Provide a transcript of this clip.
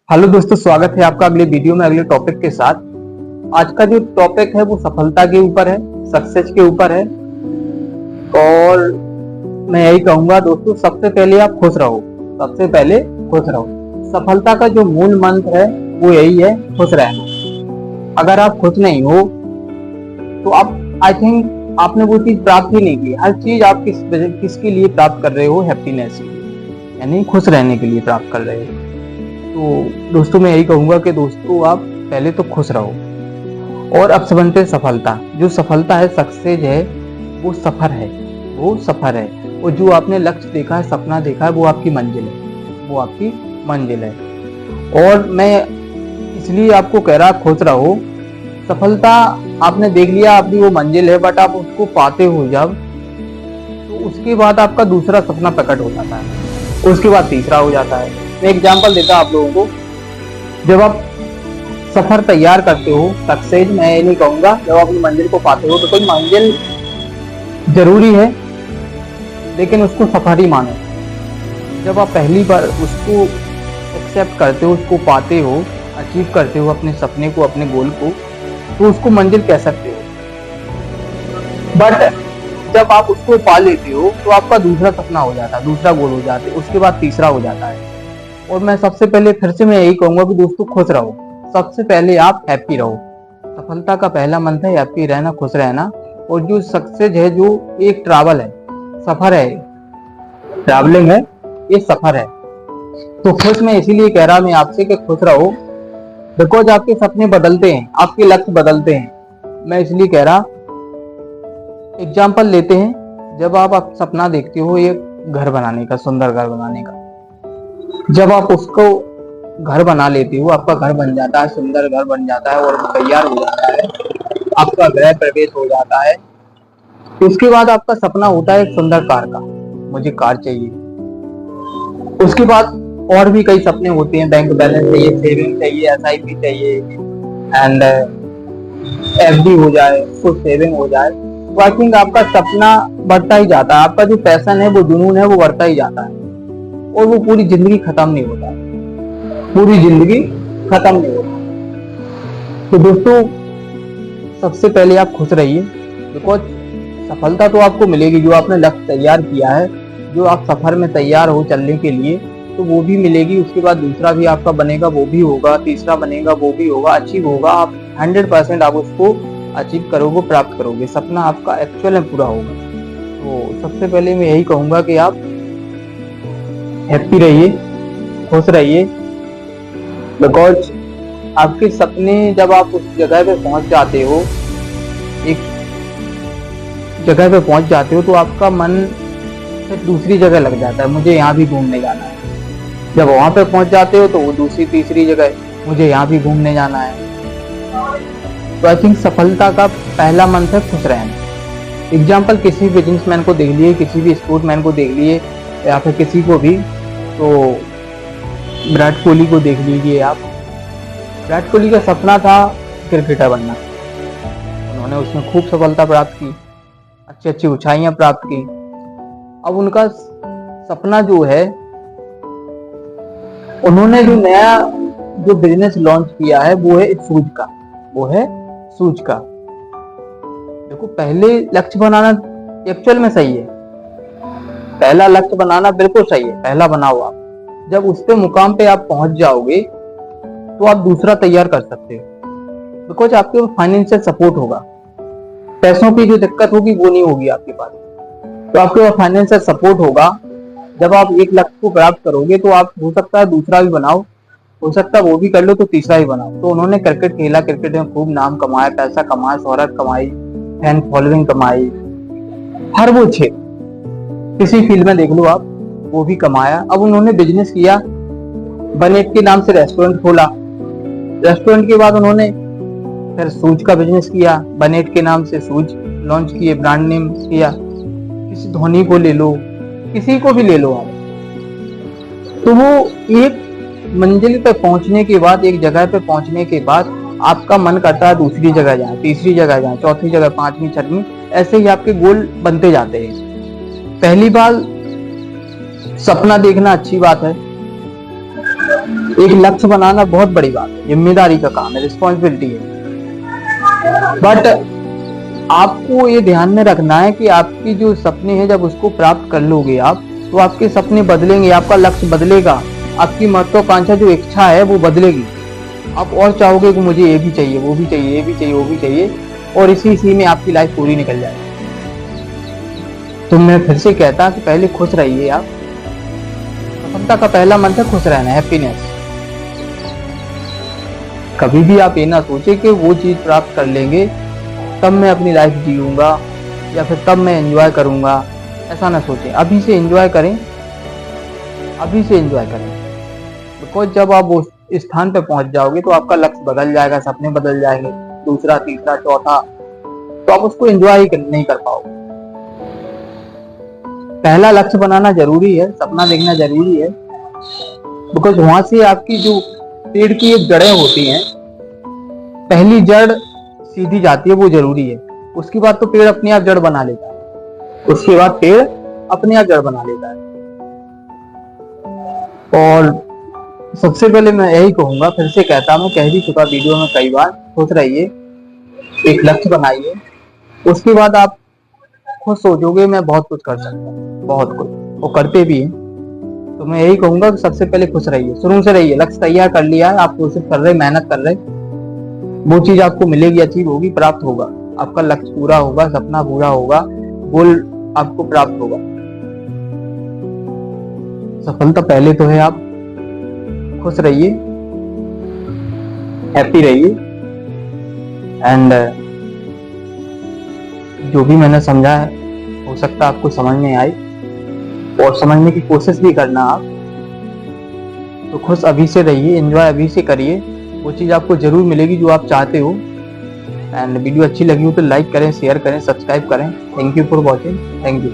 Hello दोस्तों, स्वागत है आपका अगले वीडियो में अगले टॉपिक के साथ। आज का जो टॉपिक है वो सफलता के ऊपर है, सक्सेस के ऊपर है। और मैं यही कहूंगा दोस्तों, सबसे पहले आप खुश रहो। सबसे पहले खुश रहो। सफलता का जो मूल मंत्र है वो यही है, खुश रहना। अगर आप खुश नहीं हो तो आप आई थिंक आपने वो चीज प्राप्त ही नहीं की। हर चीज आप किसके लिए प्राप्त कर रहे हो? हैप्पीनेस के लिए, यानी खुश रहने के लिए प्राप्त कर रहे हो। तो दोस्तों मैं यही कहूंगा कि दोस्तों आप पहले तो खुश रहो। और अब समझते हैं सफलता। जो सफलता है, सक्सेस है, वो सफर है। वो सफर है। और जो आपने लक्ष्य देखा है, सपना देखा है, वो आपकी मंजिल है। वो आपकी मंजिल है। और मैं इसलिए आपको कह रहा, खुश रहो। सफलता आपने देख लिया, आपकी वो मंजिल है, बट आप उसको पाते हो जब, तो उसके बाद आपका दूसरा सपना प्रकट हो जाता है, उसके बाद तीसरा हो जाता है। मैं एग्जांपल देता हूं आप लोगों को। जब आप सफर तैयार करते हो, सक्सेस मैं ये नहीं कहूंगा, जब आप अपनी मंजिल को पाते हो तो कोई मंजिल जरूरी है, लेकिन उसको सफर ही मानो। जब आप पहली बार उसको एक्सेप्ट करते हो, उसको पाते हो, अचीव करते हो अपने सपने को, अपने गोल को, तो उसको मंजिल कह सकते हो। बट जब आप उसको पा लेते हो तो आपका दूसरा सपना हो जाता है, दूसरा गोल हो जाता है, उसके बाद तीसरा हो जाता है। और मैं सबसे पहले फिर से मैं यही कहूंगा कि दोस्तों खुश रहो। सबसे पहले आप हैप्पी रहो। सफलता का पहला मंत्र है हैप्पी रहना, खुश रहना। और जो सक्सेस है, जो एक ट्रैवल है, सफर है, ट्रैवलिंग है, ये सफर है। तो खुश मैं इसीलिए कह रहा मैं आपसे कि खुश रहो, बिकॉज आपके सपने बदलते हैं, आपके लक्ष्य बदलते हैं। मैं इसलिए कह रहा, एग्जाम्पल लेते हैं। जब आप सपना देखते हो एक घर बनाने का, सुंदर घर बनाने का, जब आप उसको घर बना लेते हो, आपका घर बन जाता है, सुंदर घर बन जाता है और तैयार हो जाता है, आपका गृह प्रवेश हो जाता है। उसके बाद आपका सपना होता है एक सुंदर कार का, मुझे कार चाहिए। उसके बाद और भी कई सपने होते हैं, बैंक बैलेंस चाहिए, सेविंग चाहिए, SIP चाहिए, एंड FD हो जाए, कुछ सेविंग हो जाए। तो आई थिंक आपका सपना बढ़ता ही जाता है, आपका जो पैशन है, वो जुनून है, वो बढ़ता ही जाता है। और वो पूरी जिंदगी खत्म नहीं होता, पूरी जिंदगी खत्म नहीं होता। तो दोस्तों सबसे पहले आप खुश रहिए, बिकॉज सफलता तो आपको मिलेगी। जो आपने लक्ष्य तैयार किया है, जो आप सफर में तैयार हो चलने के लिए, तो वो भी मिलेगी। उसके बाद दूसरा भी आपका बनेगा, वो भी होगा, तीसरा बनेगा, वो भी होगा, अचीव होगा। आप 100% आप उसको अचीव करोगे, प्राप्त करोगे, सपना आपका एक्चुअल में पूरा होगा। तो सबसे पहले मैं यही कहूंगा कि आप हैप्पी रहिए, खुश रहिए, बिकॉज आपके सपने, जब आप उस जगह पे पहुंच जाते हो, एक जगह पे पहुंच जाते हो, तो आपका मन फिर दूसरी जगह लग जाता है, मुझे यहाँ भी घूमने जाना है। जब वहां पे पहुंच जाते हो तो वो दूसरी तीसरी जगह, मुझे यहाँ भी घूमने जाना है। तो आई थिंक सफलता का पहला मंत्र है खुश रहना। एग्जाम्पल किसी बिजनेसमैन को देख लिए, किसी भी स्पोर्ट्समैन को देख लिए, या फिर किसी को भी, तो विराट कोहली को देख लीजिए आप। विराट कोहली का सपना था क्रिकेटर बनना, उन्होंने उसमें खूब सफलता प्राप्त की, अच्छी अच्छी ऊंचाइयां प्राप्त की। अब उनका सपना जो है, उन्होंने जो नया जो बिजनेस लॉन्च किया है, वो है शूज का, वो है शूज का। देखो, पहले लक्ष्य बनाना एक्चुअल में सही है, पहला लक्ष्य बनाना बिल्कुल सही है, पहला बनाओ आप। जब उस पे मुकाम पे आप पहुंच जाओगे तो आप दूसरा तैयार कर सकते हो, बिकॉज आपके पास फाइनेंशियल सपोर्ट होगा। पैसों की जो दिक्कत होगी वो नहीं होगी आपके पास, तो आपके पास फाइनेंशियल सपोर्ट होगा। जब आप एक लक्ष्य को प्राप्त करोगे तो आप हो सकता है दूसरा भी बनाओ, हो सकता है वो भी कर लो तो तीसरा ही बनाओ। तो उन्होंने क्रिकेट खेला, क्रिकेट में खूब नाम कमाया, पैसा कमाया, शोहरत कमाई, फैन फॉलोइंग कमाई, हर वो क्षेत्र किसी फील्ड में देख लो आप, वो भी कमाया। अब उन्होंने बिजनेस किया, बनेट के नाम से रेस्टोरेंट खोला, रेस्टोरेंट के बाद उन्होंने फिर शूज का बिजनेस किया, बनेट के नाम से शूज लॉन्च किए, ब्रांड नेम किया। किसी धोनी को ले लो, किसी को भी ले लो आप, तो वो एक मंजिल पे पहुंचने के बाद, एक जगह पे पहुंचने के बाद आपका मन करता है दूसरी जगह जाए, तीसरी जगह जाए, चौथी जगह, पांचवी, छठवीं, ऐसे ही आपके गोल बनते जाते हैं। पहली बार सपना देखना अच्छी बात है, एक लक्ष्य बनाना बहुत बड़ी बात है, जिम्मेदारी का काम है, रिस्पॉन्सिबिलिटी है। बट आपको ये ध्यान में रखना है कि आपकी जो सपने हैं जब उसको प्राप्त कर लोगे आप, तो आपके सपने बदलेंगे, आपका लक्ष्य बदलेगा, आपकी महत्वाकांक्षा जो इच्छा है वो बदलेगी। आप और चाहोगे कि मुझे ये भी चाहिए, वो भी चाहिए, ये भी चाहिए, वो भी चाहिए, और इसी में आपकी लाइफ पूरी निकल जाएगी। तो मैं फिर से कहता कि पहले खुश रहिए आप। सफलता का पहला मंत्र खुश रहना, हैप्पीनेस। कभी भी आप ये ना सोचे कि वो चीज प्राप्त कर लेंगे तब मैं अपनी लाइफ जीऊंगा या फिर तब मैं एंजॉय करूंगा, ऐसा ना सोचें। अभी से एंजॉय करें, अभी से एंजॉय करें। बिकॉज जब आप उस स्थान पे पहुंच जाओगे तो आपका लक्ष्य बदल जाएगा, सपने बदल जाएंगे, दूसरा, तीसरा, चौथा, तो आप उसको एंजॉय नहीं कर पाओगे। पहला लक्ष्य बनाना जरूरी है, सपना देखना जरूरी है। बिकॉज वहां से आपकी जो पेड़ की एक जड़ें होती हैं, पहली जड़ सीधी जाती है, वो जरूरी है। उसके बाद तो पेड़ अपने आप जड़ बना लेता है, उसके बाद पेड़ अपने आप जड़ बना लेता है। और सबसे पहले मैं यही कहूंगा, फिर से कहता, मैं कह भी चुका वीडियो में कई बार, खुश रहिए, एक लक्ष्य बनाइए, उसके बाद आप खुद सोचोगे मैं बहुत कुछ कर सकता हूँ, बहुत कुछ, वो करते भी हैं। तो मैं यही कहूंगा कि सबसे पहले खुश रहिए, शुरू से रहिए। लक्ष्य तैयार कर लिया है, आप कोशिश कर रहे, मेहनत कर रहे, वो चीज आपको मिलेगी, अचीव होगी, प्राप्त होगा, आपका लक्ष्य पूरा होगा, सपना पूरा होगा, गोल आपको प्राप्त होगा। सफलता पहले तो है, आप खुश रहिए, हैप्पी रहिए, एंड जो भी मैंने समझा है हो सकता है आपको समझ में आए, और समझने की कोशिश भी करना आप। तो खुश अभी से रहिए, एंजॉय अभी से करिए, वो चीज़ आपको जरूर मिलेगी जो आप चाहते हो। एंड वीडियो अच्छी लगी हो तो लाइक करें, शेयर करें, सब्सक्राइब करें। Thank you for watching, thank you.